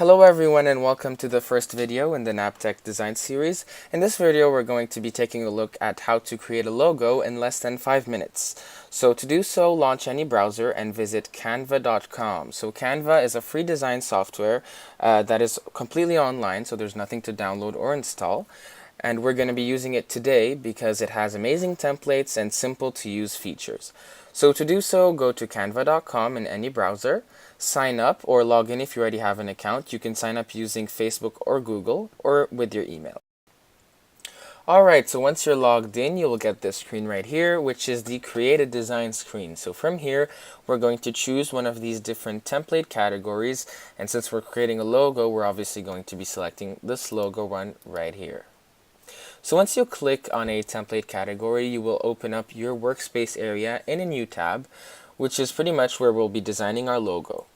Hello everyone and welcome to the first video in the NapTech design series. In this video we're going to be taking a look at how to create a logo in less than 5 minutes. So to do so, launch any browser and visit canva.com. So Canva is a free design software that is completely online, so there's nothing to download or install. And we're going to be using it today because it has amazing templates and simple to use features. So to do so, go to canva.com in any browser, sign up or log in if you already have an account. You can sign up using Facebook or Google or with your email. Alright, so once you're logged in, you will get this screen right here, which is the Create a Design screen. So from here, we're going to choose one of these different template categories, and since we're creating a logo, we're obviously going to be selecting this logo one right here. So once you click on a template category, you will open up your workspace area in a new tab, which is pretty much where we'll be designing our logo.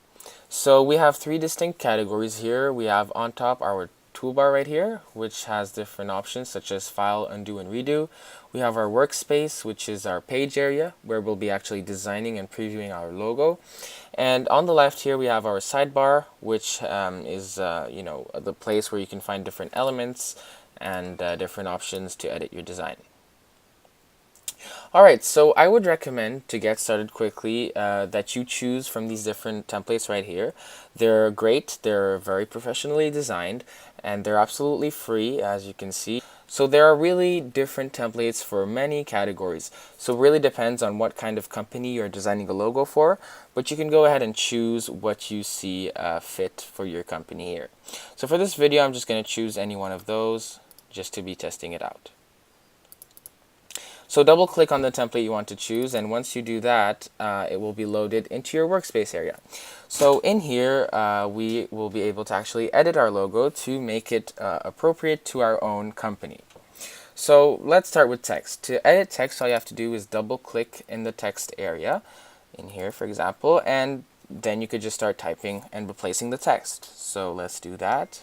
So we have three distinct categories here. We have on top our toolbar right here, which has different options such as file, undo, and redo. We have our workspace, which is our page area, where we'll be actually designing and previewing our logo. And on the left here, we have our sidebar, which is the place where you can find different elements and different options to edit your design. Alright, so I would recommend, to get started quickly, that you choose from these different templates right here. They're great, they're very professionally designed, and they're absolutely free, as you can see. So there are really different templates for many categories. So it really depends on what kind of company you're designing a logo for, but you can go ahead and choose what you see fit for your company here. So for this video, I'm just going to choose any one of those just to be testing it out. So double click on the template you want to choose, and once you do that, it will be loaded into your workspace area. So in here, we will be able to actually edit our logo to make it appropriate to our own company. So let's start with text. To edit text, all you have to do is double click in the text area, in here for example, and then you could just start typing and replacing the text. So let's do that.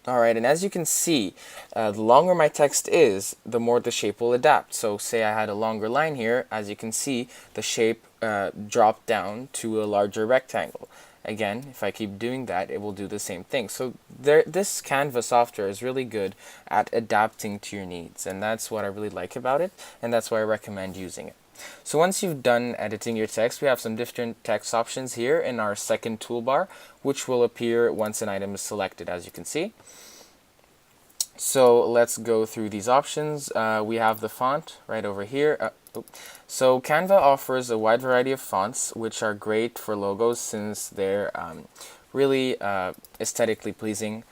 Alright, and as you can see, the longer my text is, the more the shape will adapt. So say I had a longer line here, as you can see, the shape dropped down to a larger rectangle. Again, if I keep doing that, it will do the same thing. So this Canva software is really good at adapting to your needs, and that's what I really like about it, and that's why I recommend using it. So once you've done editing your text, we have some different text options here in our second toolbar, which will appear once an item is selected, as you can see. So let's go through these options. We have the font right over here. So Canva offers a wide variety of fonts, which are great for logos since they're really aesthetically pleasing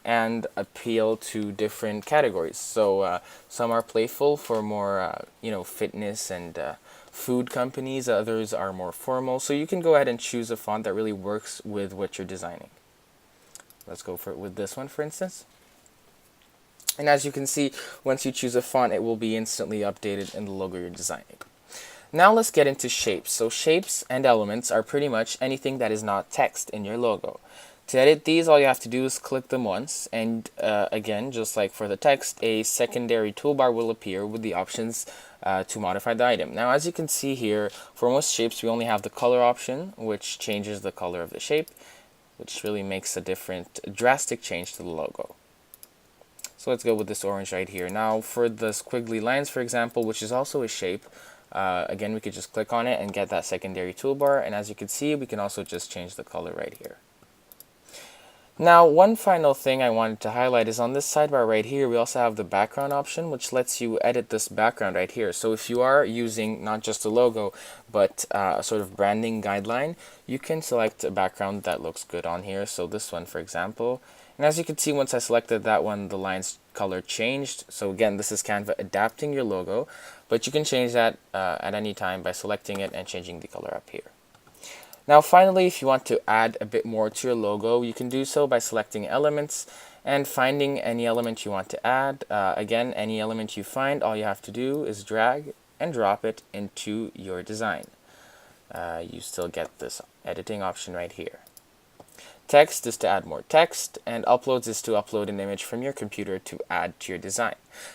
and appeal to different categories. So some are playful for more fitness and food companies. Others are more formal. So you can go ahead and choose a font that really works with what you're designing. Let's go for it with this one, for instance. And as you can see, once you choose a font, it will be instantly updated in the logo you're designing. Now let's get into shapes. So shapes and elements are pretty much anything that is not text in your logo. To edit these, all you have to do is click them once, and again, just like for the text, a secondary toolbar will appear with the options to modify the item. Now, as you can see here, for most shapes, we only have the color option, which changes the color of the shape, which really makes a drastic change to the logo. So let's go with this orange right here. Now, for the squiggly lines, for example, which is also a shape, again, we could just click on it and get that secondary toolbar, and as you can see, we can also just change the color right here. Now, one final thing I wanted to highlight is on this sidebar right here, we also have the background option, which lets you edit this background right here. So if you are using not just a logo, but a sort of branding guideline, you can select a background that looks good on here. So this one, for example. And as you can see, once I selected that one, the line's color changed. So again, this is Canva adapting your logo, but you can change that at any time by selecting it and changing the color up here. Now finally, if you want to add a bit more to your logo, you can do so by selecting elements and finding any element you want to add. Again, any element you find, all you have to do is drag and drop it into your design. You still get this editing option right here. Text is to add more text, and uploads is to upload an image from your computer to add to your design.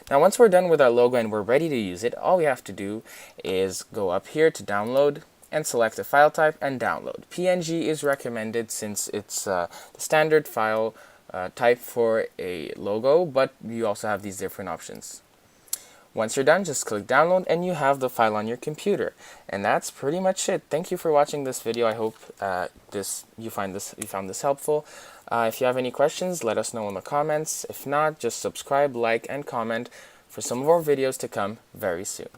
Now once we're done with our logo and we're ready to use it, all we have to do is go up here to download and select a file type and download. PNG is recommended since it's the standard file type for a logo, but you also have these different options. Once you're done, just click download and you have the file on your computer. And that's pretty much it. Thank you for watching this video. I hope you found this helpful. If you have any questions, let us know in the comments. If not, just subscribe, like, and comment for some of our videos to come very soon.